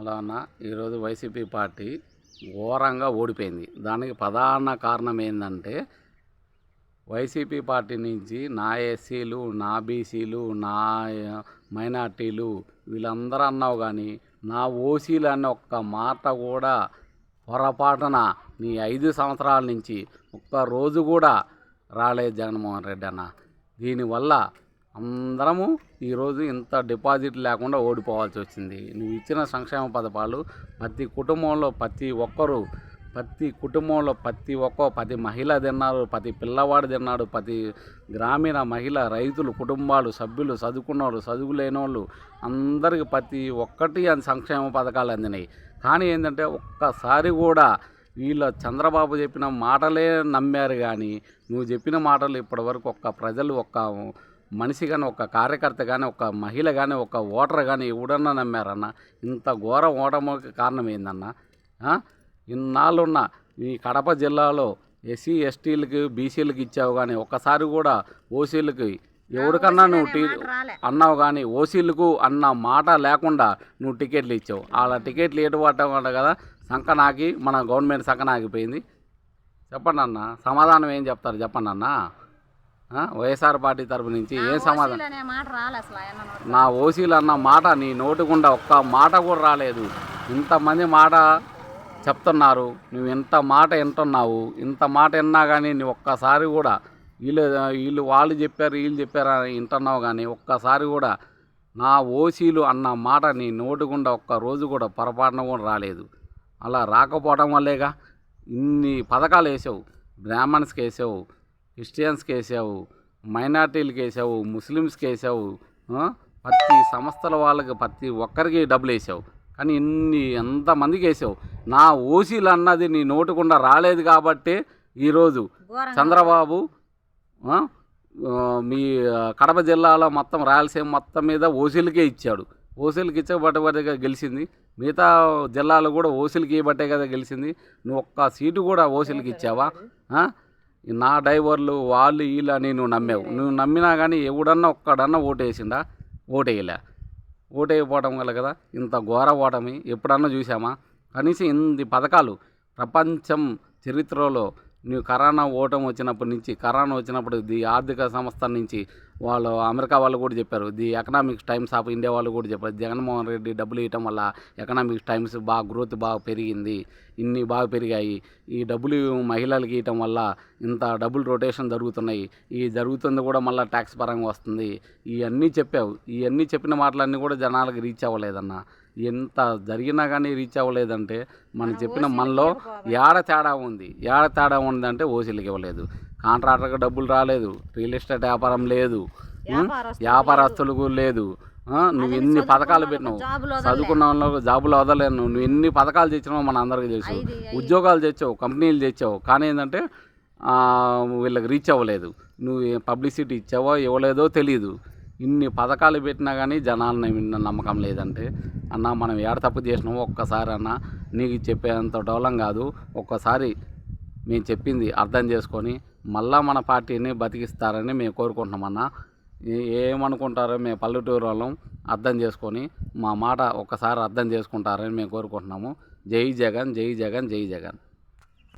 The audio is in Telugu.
అలా అన్న ఈరోజు వైసీపీ పార్టీ ఘోరంగా ఓడిపోయింది. దానికి ప్రధాన కారణం ఏంటంటే వైసీపీ పార్టీ నుంచి నా ఎస్సీలు, నా బీసీలు, నా మైనార్టీలు వీళ్ళందరూ అన్నావు కానీ నా ఓసీలు అన్న ఒక్క మాట కూడా పొరపాటున నీ 5 సంవత్సరాల నుంచి ఒక్కరోజు కూడా రాలేదు జగన్మోహన్ రెడ్డి అన్న. దీనివల్ల అందరము ఈరోజు ఇంత డిపాజిట్ లేకుండా ఓడిపోవాల్సి వచ్చింది. నువ్వు ఇచ్చిన సంక్షేమ పథకాలు ప్రతి కుటుంబంలో ప్రతి ఒక్క 10 మహిళ తిన్నారు, ప్రతి పిల్లవాడు తిన్నాడు, ప్రతి గ్రామీణ మహిళ, రైతులు, కుటుంబాలు, సభ్యులు, చదువుకున్నవాళ్ళు, చదువు లేనివాళ్ళు అందరికి ప్రతి ఒక్కటి అని సంక్షేమ పథకాలు అందినాయి. కానీ ఏంటంటే ఒక్కసారి కూడా వీళ్ళ చంద్రబాబు చెప్పిన మాటలే నమ్మారు. కానీ నువ్వు చెప్పిన మాటలు ఇప్పటివరకు ఒక్క ప్రజలు, ఒక్క మనిషి కానీ, ఒక్క కార్యకర్త కానీ, ఒక్క మహిళ కానీ, ఒక్క ఓటర్ కానీ ఎవడన్నా నమ్మారన్న? ఇంత ఘోర ఓటమికి కారణం ఏందన్న? ఇన్నాళ్ళున్న ఈ కడప జిల్లాలో ఎస్సీ ఎస్టీలకి బీసీలకి ఇచ్చావు కానీ ఒక్కసారి కూడా ఓసీలకి ఎవరికన్నా నువ్వు అన్నావు కానీ ఓసీలకు అన్న మాట లేకుండా నువ్వు టికెట్లు ఇచ్చావు. అలా టికెట్లు ఏటుపడ్డా కదా సంకనాకి మన గవర్నమెంట్ సంకనాగిపోయింది. చెప్పండి అన్న, సమాధానం ఏం చెప్తారు చెప్పండి అన్న. వైఎస్ఆర్ పార్టీ తరపు నుంచి ఏం సమాధానం? నా ఓసీలు అన్న మాట నీ నోటికుండా ఒక్క మాట కూడా రాలేదు. ఇంతమంది మాట చెప్తున్నారు, నువ్వు ఇంత మాట వింటున్నావు. ఇంత మాట విన్నా కానీ నువ్వు ఒక్కసారి కూడా వాళ్ళు చెప్పారు వీళ్ళు చెప్పారు అని వింటున్నావు కానీ ఒక్కసారి కూడా నా ఓసీలు అన్న మాట నీ నోటికుండా ఒక్క రోజు కూడా పొరపాటున కూడా రాలేదు. అలా రాకపోవడం వల్లేగా ఇన్ని పథకాలు వేసావు. బ్రాహ్మణ్స్కి వేసావు, క్రిస్టియన్స్కి వేసావు, మైనార్టీలకి వేసావు, ముస్లిమ్స్కి వేసావు, ప్రతి సంస్థల వాళ్ళకి ప్రతి ఒక్కరికి డబ్బులు వేసావు. కానీ ఎంతమందికి వేసావు? నా ఓసీలు అన్నది నీ నోటికుండా రాలేదు కాబట్టి ఈరోజు చంద్రబాబు మీ కడప జిల్లాలో మొత్తం రాయలసీమ మొత్తం మీద ఓసీలకే ఇచ్చాడు. ఓసీలకి ఇచ్చబట్టే గెలిచింది. మిగతా జిల్లాలు కూడా ఓసీలకి ఇవ్వబట్టే కదా గెలిచింది. నువ్వు ఒక్క సీటు కూడా ఓసీలకి ఇచ్చావా? నా డ్రైవర్లు వాళ్ళు వీళ్ళు అని నువ్వు నమ్మావు. నువ్వు నమ్మినా కానీ ఎవడన్నా ఒక్కడన్నా ఓటేసిందా? ఓటేయలే. ఓటేయకపోవడం వల్ల కదా ఇంత ఘోర ఓటమి ఎప్పుడన్నా చూసామా? కనీసం ఇన్ని పథకాలు ప్రపంచం చరిత్రలో నువ్వు కరోనా ఓటమి వచ్చినప్పటి నుంచి, కరోనా వచ్చినప్పుడు ది ఆర్థిక సంస్థ నుంచి వాళ్ళు అమెరికా వాళ్ళు కూడా చెప్పారు, the economics times of India వాళ్ళు కూడా చెప్పారు, జగన్మోహన్ రెడ్డి డబ్బులు ఇవ్వటం వల్ల ఎకనామిక్స్ టైమ్స్ గ్రోత్ బాగా పెరిగింది, ఇన్ని బాగా పెరిగాయి. ఈ డబ్బులు మహిళలకి ఇవ్వటం వల్ల ఇంత డబ్బులు రొటేషన్ జరుగుతున్నాయి. ఈ జరుగుతుంది కూడా మళ్ళీ ట్యాక్స్ పరంగా వస్తుంది. ఇవన్నీ చెప్పావు. ఇవన్నీ చెప్పిన మాటలన్నీ కూడా జనాలకు రీచ్ అవ్వలేదన్న. ఎంత జరిగినా కానీ రీచ్ అవ్వలేదంటే మనం చెప్పిన మనలో ఏడ తేడా ఉందంటే ఓసీలకి ఇవ్వలేదు, కాంట్రాక్టర్కి డబ్బులు రాలేదు, రియల్ ఎస్టేట్ వ్యాపారం లేదు, వ్యాపారస్తులకు లేదు. నువ్వు ఎన్ని పథకాలు పెట్టినావు, చదువుకున్న వాళ్ళకు జాబులు వదలేను. నువ్వు ఎన్ని పథకాలు తెచ్చినావు మన అందరికీ తెలుసు. ఉద్యోగాలు తెచ్చావు, కంపెనీలు తెచ్చావు. కానీ ఏంటంటే వీళ్ళకి రీచ్ అవ్వలేదు. నువ్వు పబ్లిసిటీ ఇచ్చావో ఇవ్వలేదో తెలియదు. ఇన్ని పథకాలు పెట్టినా కానీ జనాలని నమ్మకం లేదంటే అన్న మనం ఏడ తప్పు చేసినామో ఒక్కసారి అన్న నీకు చెప్పేంత డౌలం కాదు. ఒక్కసారి మేము చెప్పింది అర్థం చేసుకొని మళ్ళా మన పార్టీని బతికిస్తారని మేము కోరుకుంటున్నామన్నా. ఏమనుకుంటారో మేము పల్లెటూరు వాళ్ళం అర్థం చేసుకొని మా మాట ఒక్కసారి అర్థం చేసుకుంటారని మేము కోరుకుంటున్నాము. జై జగన్, జై జగన్, జై జగన్.